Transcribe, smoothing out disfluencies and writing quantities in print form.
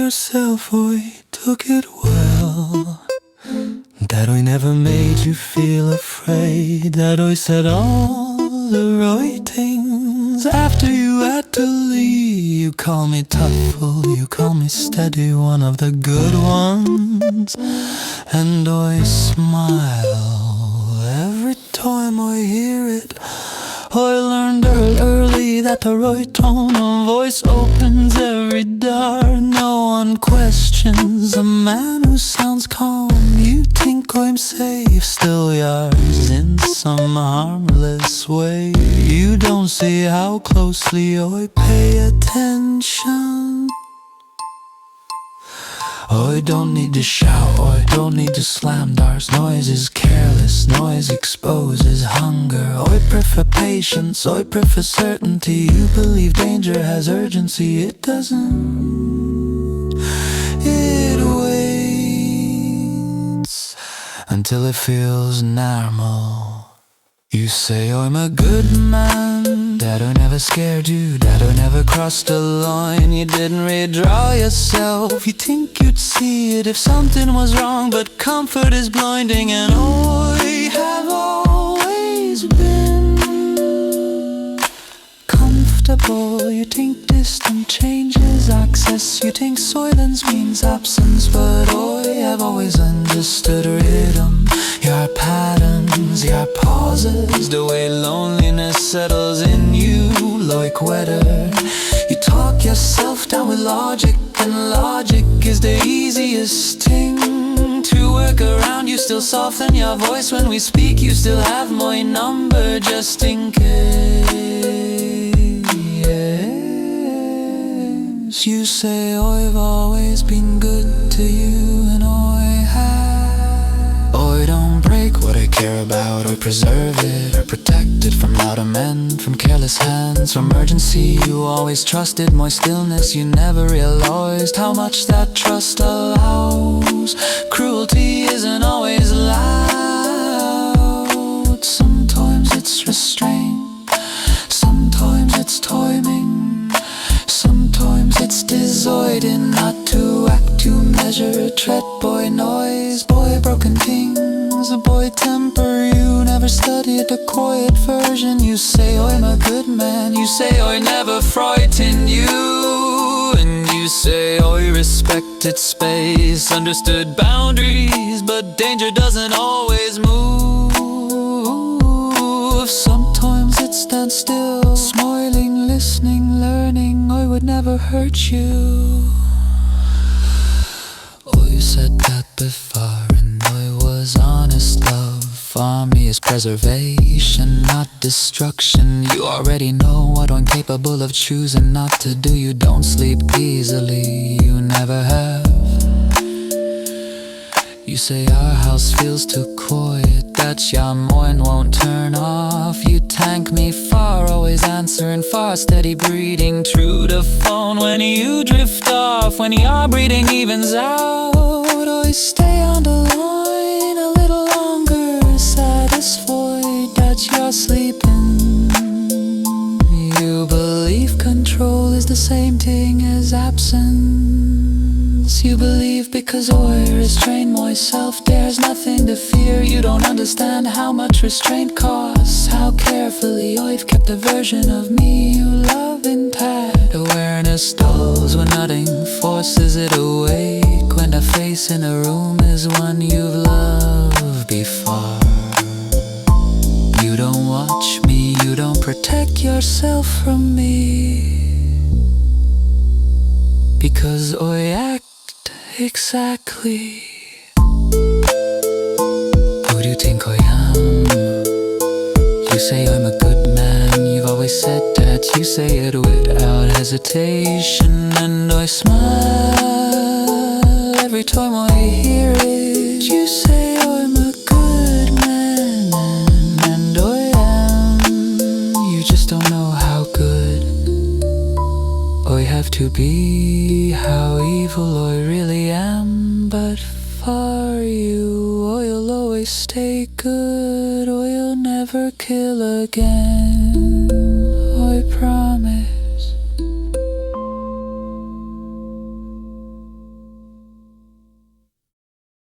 yourself, oi, took it well. That I never made you feel afraid, that I said all the right things after you had to leave. You call me tough, you call me steady, one of the good ones, and I smile every time I hear it. I learned early that the right tone of voice opens every door. No one questions a man who sounds calm. You think I'm safe, still yours in some harmless way. You don't see how closely I pay attention. I don't need to shout, I don't need to slam doors. Noise is careless, noise exposes hunger. I prefer patience, I prefer certainty. You believe danger has urgency, it doesn't. It waits until it feels normal. You say I'm a good man, that I never scared you, that I never crossed the line. You didn't redraw yourself, you think you'd see it if something was wrong. But comfort is blinding, and I have always been comfortable. You think distant changes access, you think silence means absence. But I have always understood rhythm, your patterns, your pauses, the way loneliness settles in you like weather. You talk yourself down with logic, and logic is the easiest thing to work around. You still soften your voice when we speak, you still have my number just in case. You say I've always been good to you, and I have. I don't break what I care about, I preserve it, or protect it from louder men, from careless hands, from urgency. You always trusted my stillness, you never realized how much that trust allows. Cruelty isn't always loud, sometimes it's restraint, sometimes it's timing, sometimes it's deciding not to act, to measure, tread by noise, by broken things, by temper. You never studied the quiet version. You say I'm a good man, you say I never frightened you, and you say I respected space, understood boundaries, but danger doesn't always move. Sometimes it stands still, smiling, listening, learning. I would never hurt you. Oh, you said that before, and I was honest. Love for me is preservation, not destruction. You already know what I'm capable of choosing not to do. You don't sleep easily, you never have. You say our house feels too quiet, that your mind won't turn off. You thank me for always answering, for steady breathing through the phone. When you drift off, when your breathing evens out, I stay on the line a little longer, satisfied that you're sleeping. You believe control is the same thing as absence. You believe because I restrain myself, there's nothing to fear. You don't understand how much restraint costs, how carefully I've kept the version of me you love intact. Awareness dulls when nothing forces it awake, when the face in a room is one you've loved before. You don't watch me, you don't protect yourself from me, because I act exactly who do you think I am? You say I'm a good man, you've always said that. You say it without hesitation, and I smile every time I hear it. You say I'm a good man, and I am. You just don't know how good I have to be, how evil I really am. But for you, I'll always stay good, I'll never kill again.